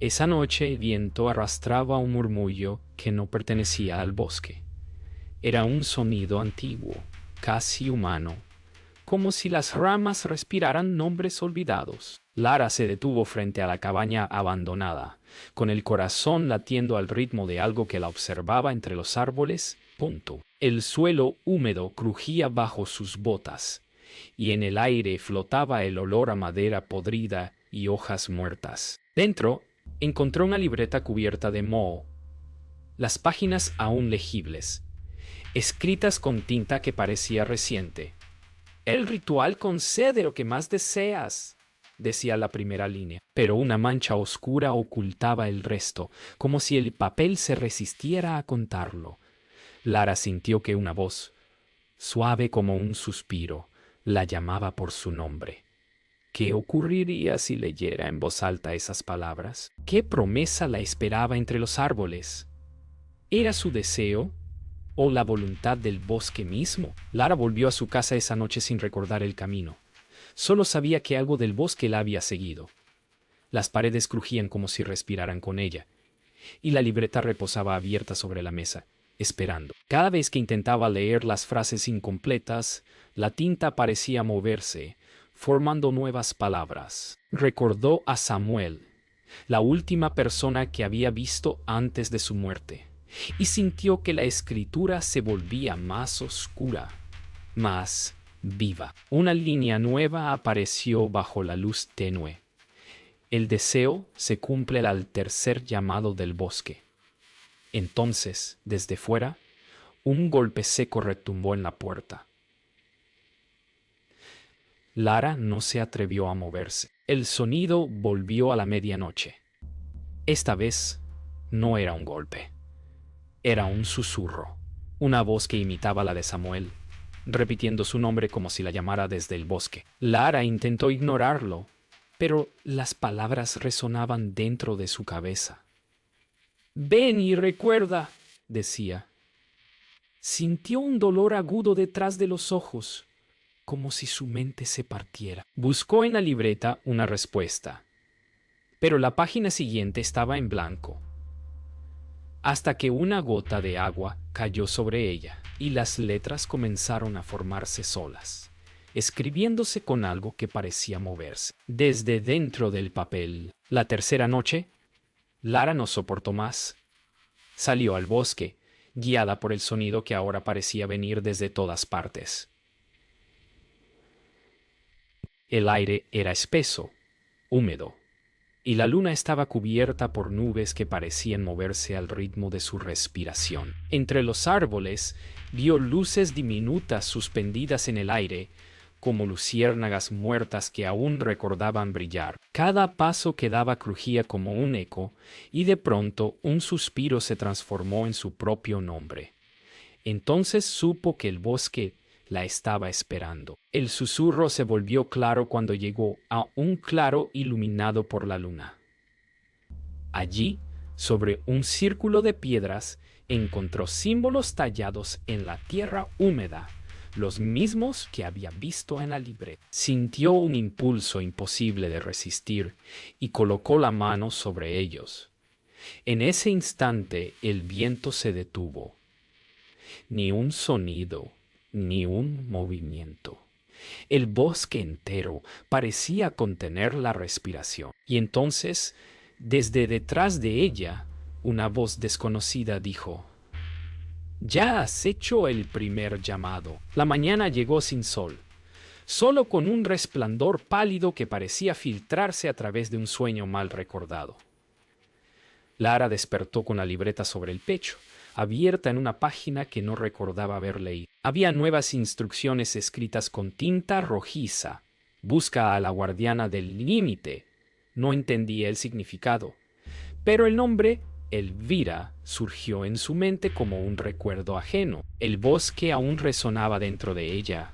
Esa noche el viento arrastraba un murmullo que no pertenecía al bosque. Era un sonido antiguo, casi humano, como si las ramas respiraran nombres olvidados. Lara se detuvo frente a la cabaña abandonada, con el corazón latiendo al ritmo de algo que la observaba entre los árboles. Punto. El suelo húmedo crujía bajo sus botas, y en el aire flotaba el olor a madera podrida y hojas muertas. Dentro, encontró una libreta cubierta de moho, las páginas aún legibles, escritas con tinta que parecía reciente. El ritual concede lo que más deseas, decía la primera línea, pero una mancha oscura ocultaba el resto, como si el papel se resistiera a contarlo. Lara sintió que una voz, suave como un suspiro, la llamaba por su nombre. ¿Qué ocurriría si leyera en voz alta esas palabras? ¿Qué promesa la esperaba entre los árboles? ¿Era su deseo o la voluntad del bosque mismo? Lara volvió a su casa esa noche sin recordar el camino. Solo sabía que algo del bosque la había seguido. Las paredes crujían como si respiraran con ella, y la libreta reposaba abierta sobre la mesa, esperando. Cada vez que intentaba leer las frases incompletas, la tinta parecía moverse, formando nuevas palabras. Recordó a Samuel, la última persona que había visto antes de su muerte, y sintió que la escritura se volvía más oscura, más viva. Una línea nueva apareció bajo la luz tenue. El deseo se cumple al tercer llamado del bosque. Entonces, desde fuera, un golpe seco retumbó en la puerta. Lara no se atrevió a moverse. El sonido volvió a la medianoche. Esta vez no era un golpe. Era un susurro. Una voz que imitaba la de Samuel, repitiendo su nombre como si la llamara desde el bosque. Lara intentó ignorarlo, pero las palabras resonaban dentro de su cabeza. «Ven y recuerda», decía. Sintió un dolor agudo detrás de los ojos, como si su mente se partiera. Buscó en la libreta una respuesta, pero la página siguiente estaba en blanco, hasta que una gota de agua cayó sobre ella y las letras comenzaron a formarse solas, escribiéndose con algo que parecía moverse. Desde dentro del papel, la tercera noche, Lara no soportó más. Salió al bosque, guiada por el sonido que ahora parecía venir desde todas partes. El aire era espeso, húmedo, y la luna estaba cubierta por nubes que parecían moverse al ritmo de su respiración. Entre los árboles vio luces diminutas suspendidas en el aire, como luciérnagas muertas que aún recordaban brillar. Cada paso que daba crujía como un eco, y de pronto un suspiro se transformó en su propio nombre. Entonces supo que el bosque la estaba esperando. El susurro se volvió claro cuando llegó a un claro iluminado por la luna. Allí, sobre un círculo de piedras, encontró símbolos tallados en la tierra húmeda, los mismos que había visto en la libreta. Sintió un impulso imposible de resistir y colocó la mano sobre ellos. En ese instante el viento se detuvo. Ni un sonido, ni un movimiento. El bosque entero parecía contener la respiración. Y entonces, desde detrás de ella, una voz desconocida dijo: «Ya has hecho el primer llamado». La mañana llegó sin sol, solo con un resplandor pálido que parecía filtrarse a través de un sueño mal recordado. Lara despertó con la libreta sobre el pecho, abierta en una página que no recordaba haber leído. Había nuevas instrucciones escritas con tinta rojiza. «Busca a la guardiana del límite». No entendía el significado, pero el nombre Elvira surgió en su mente como un recuerdo ajeno. El bosque aún resonaba dentro de ella,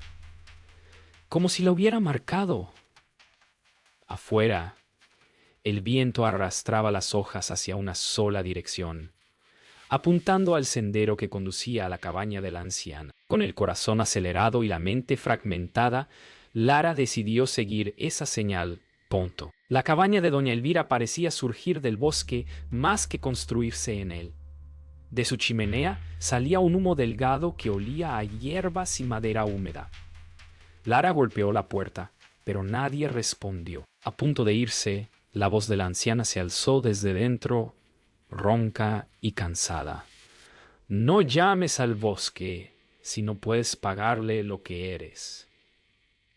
como si lo hubiera marcado. Afuera, el viento arrastraba las hojas hacia una sola dirección, apuntando al sendero que conducía a la cabaña de la anciana. Con el corazón acelerado y la mente fragmentada, Lara decidió seguir esa señal Punto. La cabaña de doña Elvira parecía surgir del bosque más que construirse en él. De su chimenea salía un humo delgado que olía a hierbas y madera húmeda. Lara golpeó la puerta, pero nadie respondió. A punto de irse, la voz de la anciana se alzó desde dentro, ronca y cansada. No llames al bosque si no puedes pagarle lo que eres.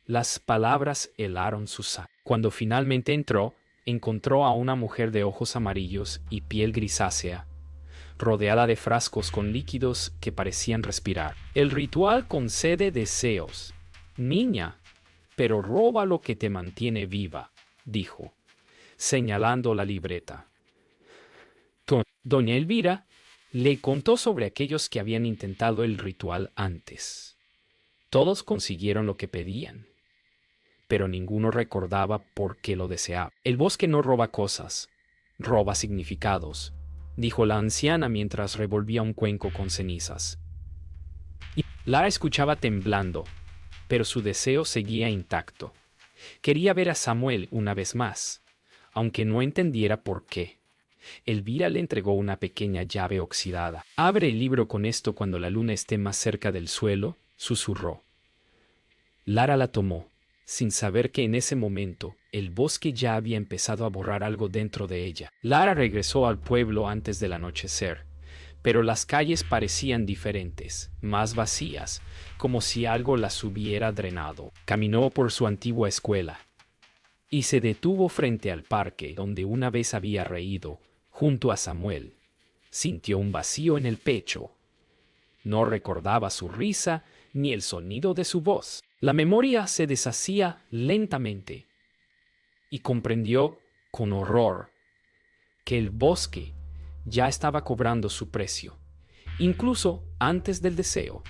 Las palabras helaron su sangre. Cuando finalmente entró, encontró a una mujer de ojos amarillos y piel grisácea, rodeada de frascos con líquidos que parecían respirar. El ritual concede deseos, niña, pero roba lo que te mantiene viva, dijo, señalando la libreta. Doña Elvira le contó sobre aquellos que habían intentado el ritual antes. Todos consiguieron lo que pedían, pero ninguno recordaba por qué lo deseaba. El bosque no roba cosas, roba significados, dijo la anciana mientras revolvía un cuenco con cenizas. Y Lara escuchaba temblando, pero su deseo seguía intacto. Quería ver a Samuel una vez más, aunque no entendiera por qué. Elvira le entregó una pequeña llave oxidada. Abre el libro con esto cuando la luna esté más cerca del suelo, susurró. Lara la tomó, sin saber que en ese momento el bosque ya había empezado a borrar algo dentro de ella. Lara regresó al pueblo antes del anochecer, pero las calles parecían diferentes, más vacías, como si algo las hubiera drenado. Caminó por su antigua escuela y se detuvo frente al parque donde una vez había reído, junto a Samuel. Sintió un vacío en el pecho. No recordaba su risa ni el sonido de su voz. La memoria se deshacía lentamente y comprendió con horror que el bosque ya estaba cobrando su precio, incluso antes del deseo.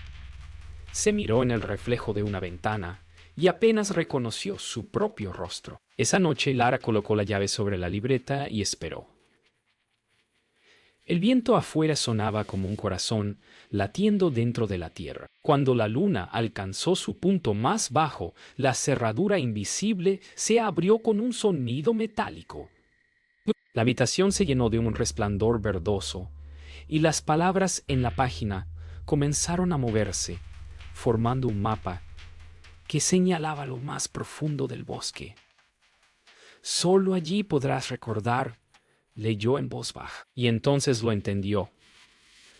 Se miró en el reflejo de una ventana y apenas reconoció su propio rostro. Esa noche Lara colocó la llave sobre la libreta y esperó. El viento afuera sonaba como un corazón latiendo dentro de la tierra. Cuando la luna alcanzó su punto más bajo, la cerradura invisible se abrió con un sonido metálico. La habitación se llenó de un resplandor verdoso, y las palabras en la página comenzaron a moverse, formando un mapa que señalaba lo más profundo del bosque. Solo allí podrás recordar, leyó en voz baja, y entonces lo entendió.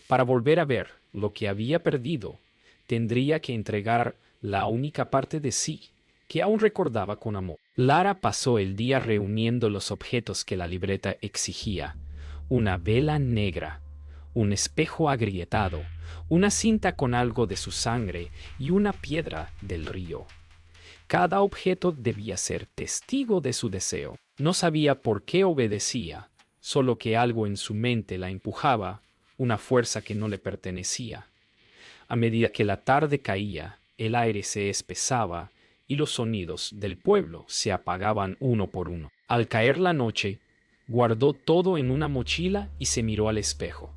Para volver a ver lo que había perdido, tendría que entregar la única parte de sí que aún recordaba con amor. Lara pasó el día reuniendo los objetos que la libreta exigía: una vela negra, un espejo agrietado, una cinta con algo de su sangre y una piedra del río. Cada objeto debía ser testigo de su deseo. No sabía por qué obedecía, solo que algo en su mente la empujaba, una fuerza que no le pertenecía. A medida que la tarde caía, el aire se espesaba y los sonidos del pueblo se apagaban uno por uno. Al caer la noche, guardó todo en una mochila y se miró al espejo.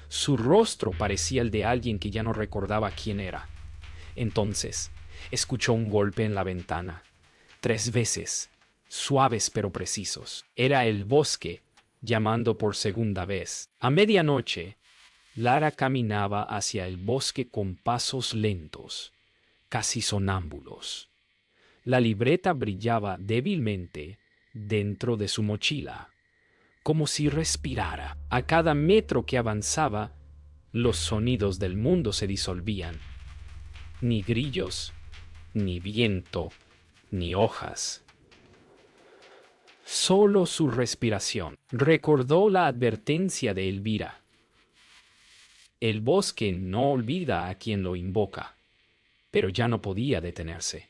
Su rostro parecía el de alguien que ya no recordaba quién era. Entonces, escuchó un golpe en la ventana. 3 veces, suaves pero precisos. Era el bosque llamando por segunda vez. A medianoche, Lara caminaba hacia el bosque con pasos lentos, casi sonámbulos. La libreta brillaba débilmente dentro de su mochila, como si respirara. A cada metro que avanzaba, los sonidos del mundo se disolvían. Ni grillos, ni viento, ni hojas. Solo su respiración. Recordó la advertencia de Elvira. El bosque no olvida a quien lo invoca, pero ya no podía detenerse.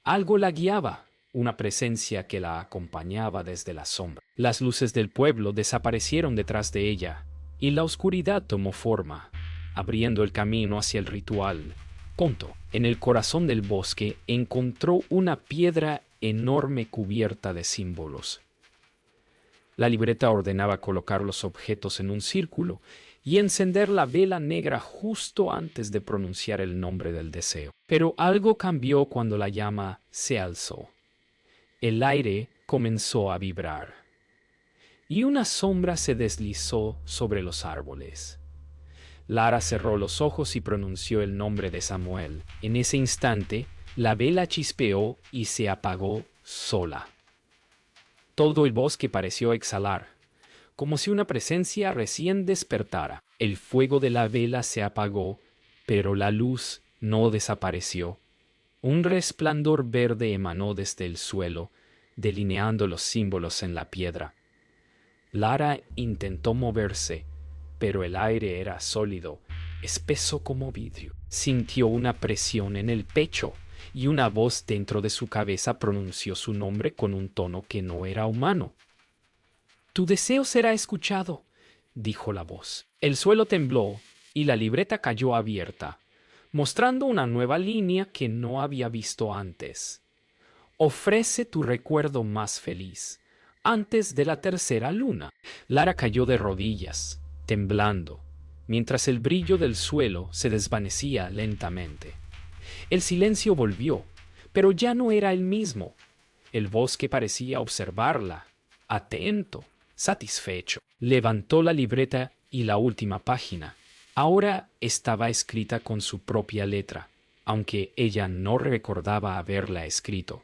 Algo la guiaba, una presencia que la acompañaba desde la sombra. Las luces del pueblo desaparecieron detrás de ella, y la oscuridad tomó forma, abriendo el camino hacia el ritual. En el corazón del bosque encontró una piedra enorme cubierta de símbolos. La libreta ordenaba colocar los objetos en un círculo y encender la vela negra justo antes de pronunciar el nombre del deseo. Pero algo cambió cuando la llama se alzó. El aire comenzó a vibrar, y una sombra se deslizó sobre los árboles. Lara cerró los ojos y pronunció el nombre de Samuel. En ese instante, la vela chispeó y se apagó sola. Todo el bosque pareció exhalar, como si una presencia recién despertara. El fuego de la vela se apagó, pero la luz no desapareció. Un resplandor verde emanó desde el suelo, delineando los símbolos en la piedra. Lara intentó moverse, pero el aire era sólido, espeso como vidrio. Sintió una presión en el pecho, y una voz dentro de su cabeza pronunció su nombre con un tono que no era humano. «Tu deseo será escuchado», dijo la voz. El suelo tembló y la libreta cayó abierta, mostrando una nueva línea que no había visto antes. «Ofrece tu recuerdo más feliz, antes de la tercera luna». Lara cayó de rodillas, temblando, mientras el brillo del suelo se desvanecía lentamente. El silencio volvió, pero ya no era el mismo. El bosque parecía observarla, atento, satisfecho. Levantó la libreta y la última página. Ahora estaba escrita con su propia letra, aunque ella no recordaba haberla escrito.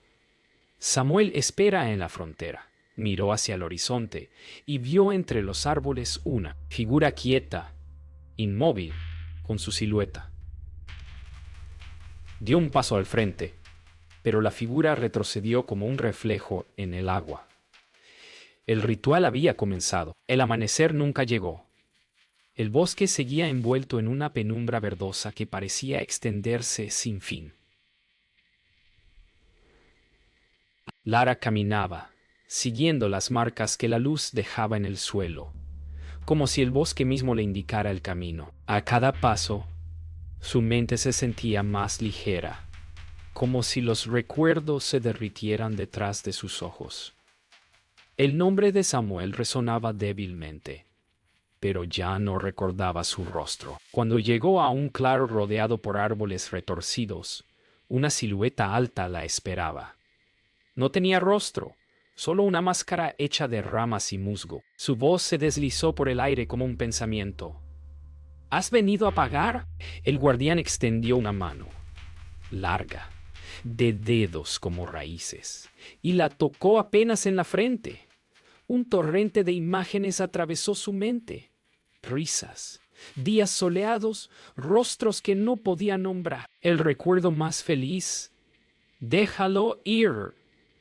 Samuel espera en la frontera. Miró hacia el horizonte y vio entre los árboles una figura quieta, inmóvil, con su silueta. Dio un paso al frente, pero la figura retrocedió como un reflejo en el agua. El ritual había comenzado. El amanecer nunca llegó. El bosque seguía envuelto en una penumbra verdosa que parecía extenderse sin fin. Lara caminaba, siguiendo las marcas que la luz dejaba en el suelo, como si el bosque mismo le indicara el camino. A cada paso, su mente se sentía más ligera, como si los recuerdos se derritieran detrás de sus ojos. El nombre de Samuel resonaba débilmente, pero ya no recordaba su rostro. Cuando llegó a un claro rodeado por árboles retorcidos, una silueta alta la esperaba. No tenía rostro, solo una máscara hecha de ramas y musgo. Su voz se deslizó por el aire como un pensamiento. ¿Has venido a pagar? El guardián extendió una mano, larga, de dedos como raíces, y la tocó apenas en la frente. Un torrente de imágenes atravesó su mente. Risas, días soleados, rostros que no podía nombrar. El recuerdo más feliz. «Déjalo ir»,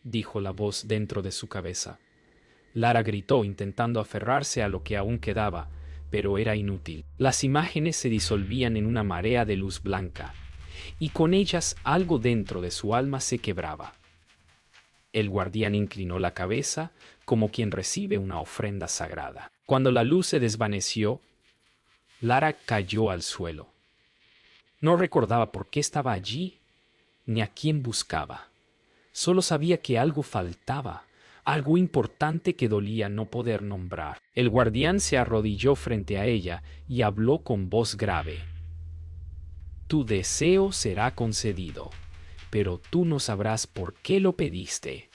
dijo la voz dentro de su cabeza. Lara gritó intentando aferrarse a lo que aún quedaba, pero era inútil. Las imágenes se disolvían en una marea de luz blanca, y con ellas algo dentro de su alma se quebraba. El guardián inclinó la cabeza como quien recibe una ofrenda sagrada. Cuando la luz se desvaneció, Lara cayó al suelo. No recordaba por qué estaba allí, ni a quién buscaba. Solo sabía que algo faltaba, algo importante que dolía no poder nombrar. El guardián se arrodilló frente a ella y habló con voz grave. «Tu deseo será concedido, pero tú no sabrás por qué lo pediste».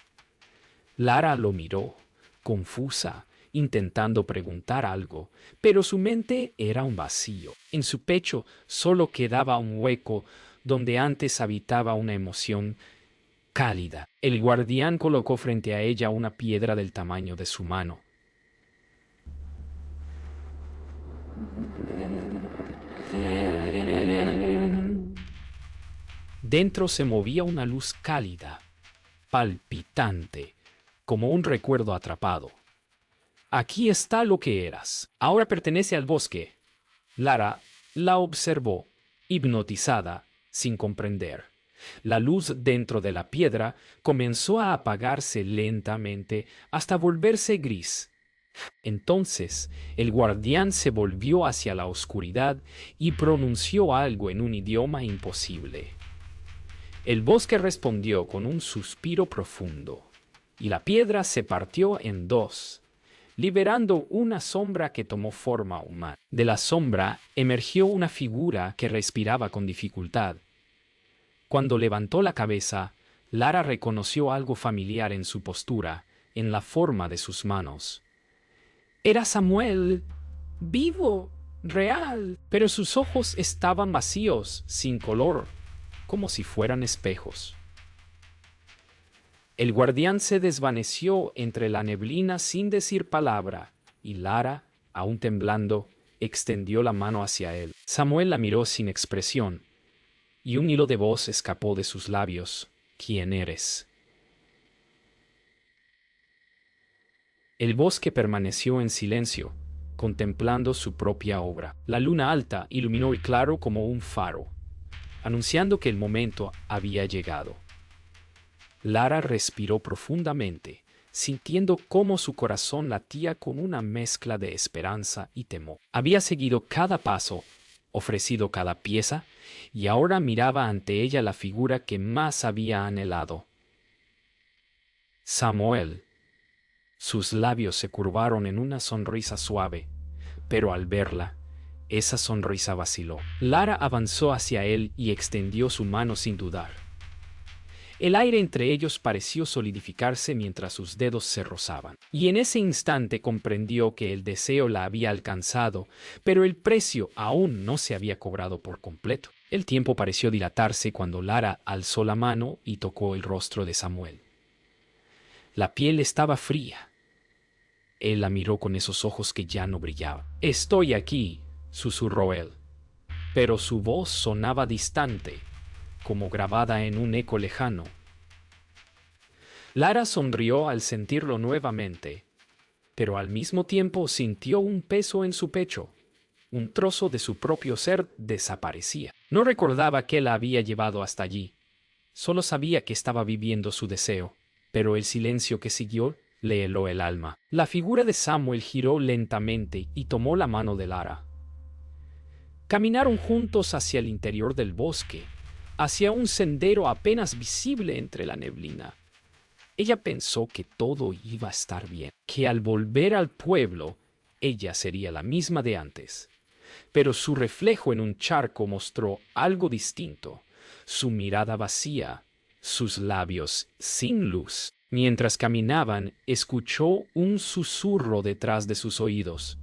Lara lo miró, confusa, intentando preguntar algo, pero su mente era un vacío. En su pecho solo quedaba un hueco donde antes habitaba una emoción cálida. El guardián colocó frente a ella una piedra del tamaño de su mano. Dentro se movía una luz cálida, palpitante, como un recuerdo atrapado. «Aquí está lo que eras. Ahora pertenece al bosque». Lara la observó, hipnotizada, sin comprender. La luz dentro de la piedra comenzó a apagarse lentamente hasta volverse gris. Entonces el guardián se volvió hacia la oscuridad y pronunció algo en un idioma imposible. El bosque respondió con un suspiro profundo, y la piedra se partió en dos, liberando una sombra que tomó forma humana. De la sombra emergió una figura que respiraba con dificultad. Cuando levantó la cabeza, Lara reconoció algo familiar en su postura, en la forma de sus manos. Era Samuel, vivo, real, pero sus ojos estaban vacíos, sin color, como si fueran espejos. El guardián se desvaneció entre la neblina sin decir palabra, y Lara, aún temblando, extendió la mano hacia él. Samuel la miró sin expresión, y un hilo de voz escapó de sus labios. ¿Quién eres? El bosque permaneció en silencio, contemplando su propia obra. La luna alta iluminó el claro como un faro, anunciando que el momento había llegado. Lara respiró profundamente, sintiendo cómo su corazón latía con una mezcla de esperanza y temor. Había seguido cada paso, ofrecido cada pieza, y ahora miraba ante ella la figura que más había anhelado. Samuel. Sus labios se curvaron en una sonrisa suave, pero al verla, esa sonrisa vaciló. Lara avanzó hacia él y extendió su mano sin dudar. El aire entre ellos pareció solidificarse mientras sus dedos se rozaban. Y en ese instante comprendió que el deseo la había alcanzado, pero el precio aún no se había cobrado por completo. El tiempo pareció dilatarse cuando Lara alzó la mano y tocó el rostro de Samuel. La piel estaba fría. Él la miró con esos ojos que ya no brillaban. «Estoy aquí», susurró él, pero su voz sonaba distante, como grabada en un eco lejano. Lara sonrió al sentirlo nuevamente, pero al mismo tiempo sintió un peso en su pecho. Un trozo de su propio ser desaparecía. No recordaba qué la había llevado hasta allí. Solo sabía que estaba viviendo su deseo, pero el silencio que siguió le heló el alma. La figura de Samuel giró lentamente y tomó la mano de Lara. Caminaron juntos hacia el interior del bosque, hacia un sendero apenas visible entre la neblina. Ella pensó que todo iba a estar bien, que al volver al pueblo, ella sería la misma de antes. Pero su reflejo en un charco mostró algo distinto, su mirada vacía, sus labios sin luz. Mientras caminaban, escuchó un susurro detrás de sus oídos.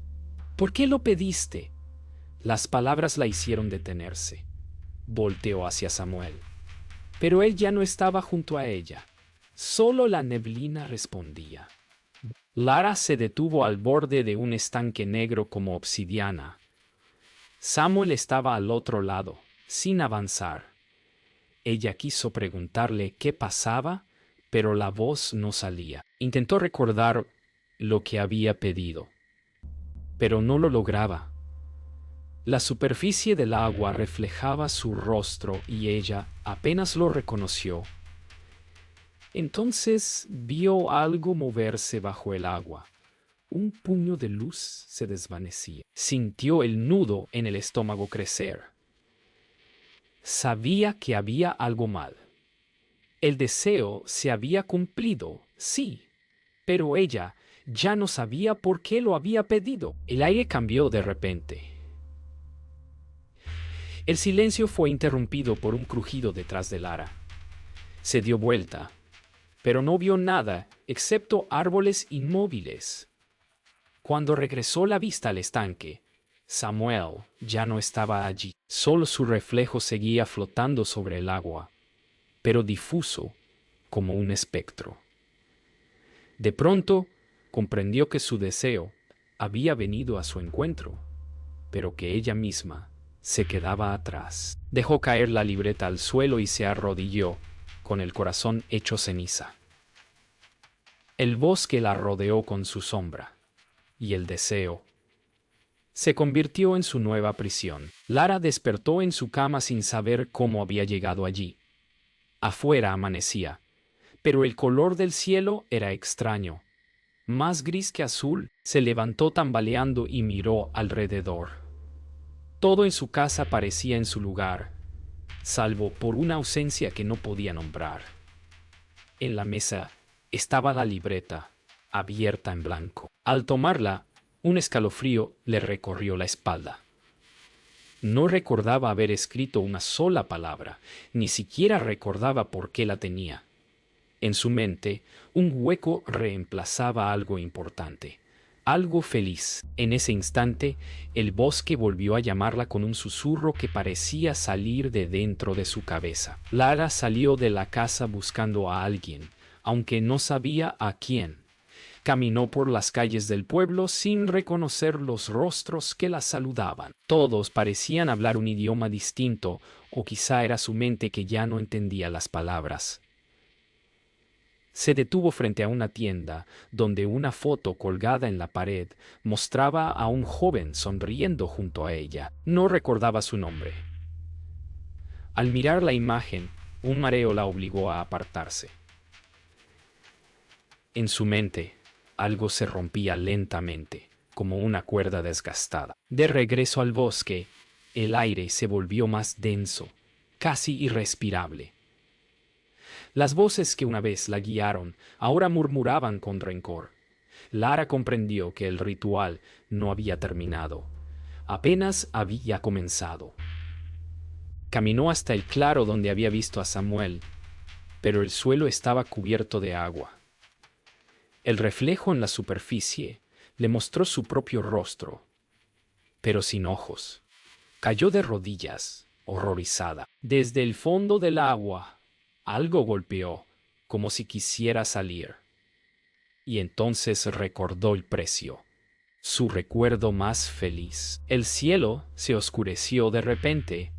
«¿Por qué lo pediste?» Las palabras la hicieron detenerse. Volteó hacia Samuel. Pero él ya no estaba junto a ella. Solo la neblina respondía. Lara se detuvo al borde de un estanque negro como obsidiana. Samuel estaba al otro lado, sin avanzar. Ella quiso preguntarle qué pasaba, pero la voz no salía. Intentó recordar lo que había pedido, pero no lo lograba. La superficie del agua reflejaba su rostro y ella apenas lo reconoció. Entonces vio algo moverse bajo el agua. Un puño de luz se desvanecía. Sintió el nudo en el estómago crecer. Sabía que había algo mal. El deseo se había cumplido, sí, pero ella ya no sabía por qué lo había pedido. El aire cambió de repente. El silencio fue interrumpido por un crujido detrás de Lara. Se dio vuelta, pero no vio nada excepto árboles inmóviles. Cuando regresó la vista al estanque, Samuel ya no estaba allí. Solo su reflejo seguía flotando sobre el agua, pero difuso como un espectro. De pronto, comprendió que su deseo había venido a su encuentro, pero que ella misma se quedaba atrás. Dejó caer la libreta al suelo y se arrodilló, con el corazón hecho ceniza. El bosque la rodeó con su sombra, y el deseo se convirtió en su nueva prisión. Lara despertó en su cama sin saber cómo había llegado allí. Afuera amanecía, pero el color del cielo era extraño. Más gris que azul. Se levantó tambaleando y miró alrededor. Todo en su casa parecía en su lugar, salvo por una ausencia que no podía nombrar. En la mesa estaba la libreta, abierta en blanco. Al tomarla, un escalofrío le recorrió la espalda. No recordaba haber escrito una sola palabra, ni siquiera recordaba por qué la tenía. En su mente, un hueco reemplazaba algo importante, algo feliz. En ese instante, el bosque volvió a llamarla con un susurro que parecía salir de dentro de su cabeza. Lara salió de la casa buscando a alguien, aunque no sabía a quién. Caminó por las calles del pueblo sin reconocer los rostros que la saludaban. Todos parecían hablar un idioma distinto, o quizá era su mente que ya no entendía las palabras. Se detuvo frente a una tienda, donde una foto colgada en la pared mostraba a un joven sonriendo junto a ella. No recordaba su nombre. Al mirar la imagen, un mareo la obligó a apartarse. En su mente, algo se rompía lentamente, como una cuerda desgastada. De regreso al bosque, el aire se volvió más denso, casi irrespirable. Las voces que una vez la guiaron ahora murmuraban con rencor. Lara comprendió que el ritual no había terminado, apenas había comenzado. Caminó hasta el claro donde había visto a Samuel, pero el suelo estaba cubierto de agua. El reflejo en la superficie le mostró su propio rostro, pero sin ojos. Cayó de rodillas, horrorizada. Desde el fondo del agua, algo golpeó, como si quisiera salir. Y entonces recordó el precio, su recuerdo más feliz. El cielo se oscureció de repente,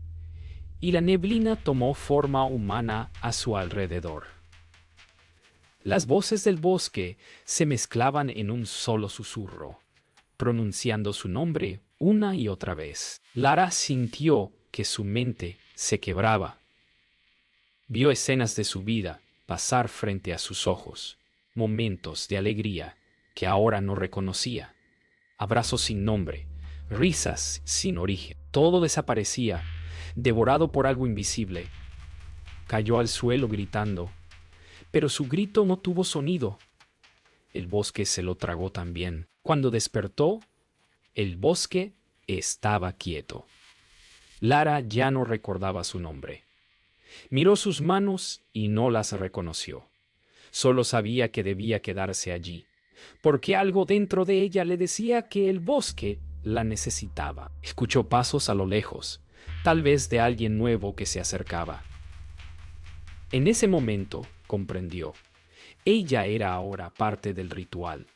y la neblina tomó forma humana a su alrededor. Las voces del bosque se mezclaban en un solo susurro, pronunciando su nombre una y otra vez. Lara sintió que su mente se quebraba. Vio escenas de su vida pasar frente a sus ojos, momentos de alegría que ahora no reconocía, abrazos sin nombre, risas sin origen. Todo desaparecía, devorado por algo invisible. Cayó al suelo gritando, pero su grito no tuvo sonido. El bosque se lo tragó también. Cuando despertó, el bosque estaba quieto. Lara ya no recordaba su nombre. Miró sus manos y no las reconoció. Solo sabía que debía quedarse allí, porque algo dentro de ella le decía que el bosque la necesitaba. Escuchó pasos a lo lejos, tal vez de alguien nuevo que se acercaba. En ese momento comprendió. Ella era ahora parte del ritual,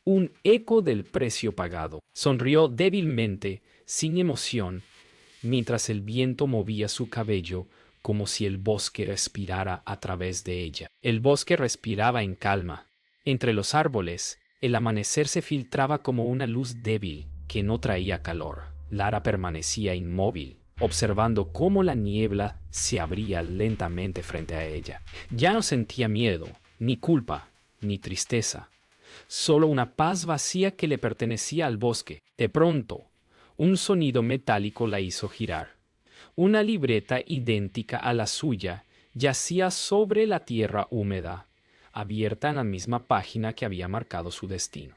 un eco del precio pagado. Sonrió débilmente, sin emoción, mientras el viento movía su cabello como si el bosque respirara a través de ella. El bosque respiraba en calma. Entre los árboles, el amanecer se filtraba como una luz débil que no traía calor. Lara permanecía inmóvil, observando cómo la niebla se abría lentamente frente a ella. Ya no sentía miedo, ni culpa, ni tristeza. Solo una paz vacía que le pertenecía al bosque. De pronto, un sonido metálico la hizo girar. Una libreta idéntica a la suya yacía sobre la tierra húmeda, abierta en la misma página que había marcado su destino.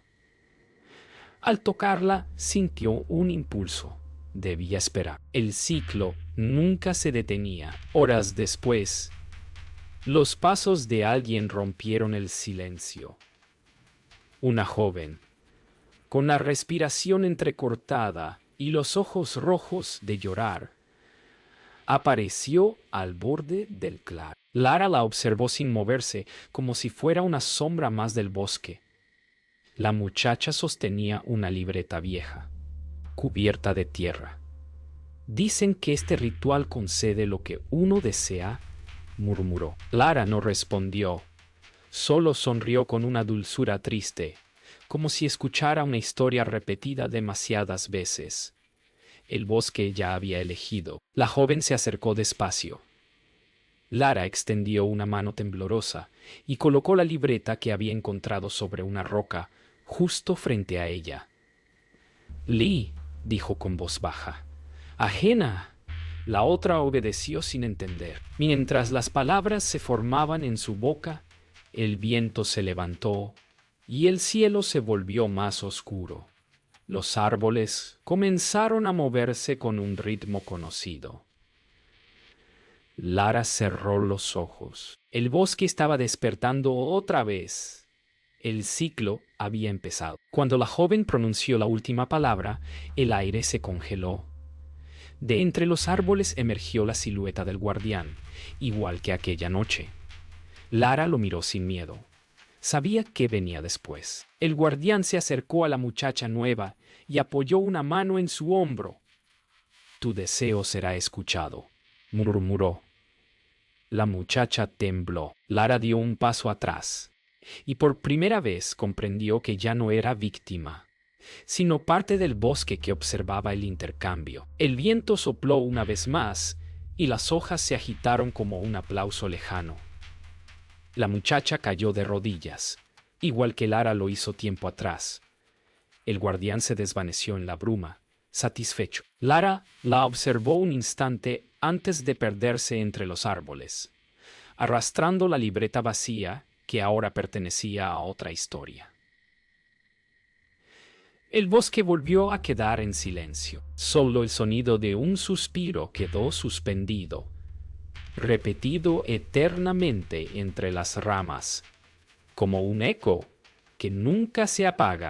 Al tocarla, sintió un impulso. Debía esperar. El ciclo nunca se detenía. Horas después, los pasos de alguien rompieron el silencio. Una joven, con la respiración entrecortada y los ojos rojos de llorar, apareció al borde del claro. Lara la observó sin moverse, como si fuera una sombra más del bosque. La muchacha sostenía una libreta vieja, cubierta de tierra. Dicen que este ritual concede lo que uno desea, murmuró. Lara no respondió, solo sonrió con una dulzura triste, como si escuchara una historia repetida demasiadas veces. El bosque ya había elegido. La joven se acercó despacio. Lara extendió una mano temblorosa y colocó la libreta que había encontrado sobre una roca, justo frente a ella. «Lee», dijo con voz baja. «Ajena». La otra obedeció sin entender. Mientras las palabras se formaban en su boca, el viento se levantó y el cielo se volvió más oscuro. Los árboles comenzaron a moverse con un ritmo conocido. Lara cerró los ojos. El bosque estaba despertando otra vez. El ciclo había empezado. Cuando la joven pronunció la última palabra, el aire se congeló. De entre los árboles emergió la silueta del guardián, igual que aquella noche. Lara lo miró sin miedo. Sabía qué venía después. El guardián se acercó a la muchacha nueva y apoyó una mano en su hombro. «Tu deseo será escuchado», murmuró. La muchacha tembló. Lara dio un paso atrás y por primera vez comprendió que ya no era víctima, sino parte del bosque que observaba el intercambio. El viento sopló una vez más y las hojas se agitaron como un aplauso lejano. La muchacha cayó de rodillas, igual que Lara lo hizo tiempo atrás. El guardián se desvaneció en la bruma, satisfecho. Lara la observó un instante antes de perderse entre los árboles, arrastrando la libreta vacía que ahora pertenecía a otra historia. El bosque volvió a quedar en silencio. Solo el sonido de un suspiro quedó suspendido, repetido eternamente entre las ramas, como un eco que nunca se apaga.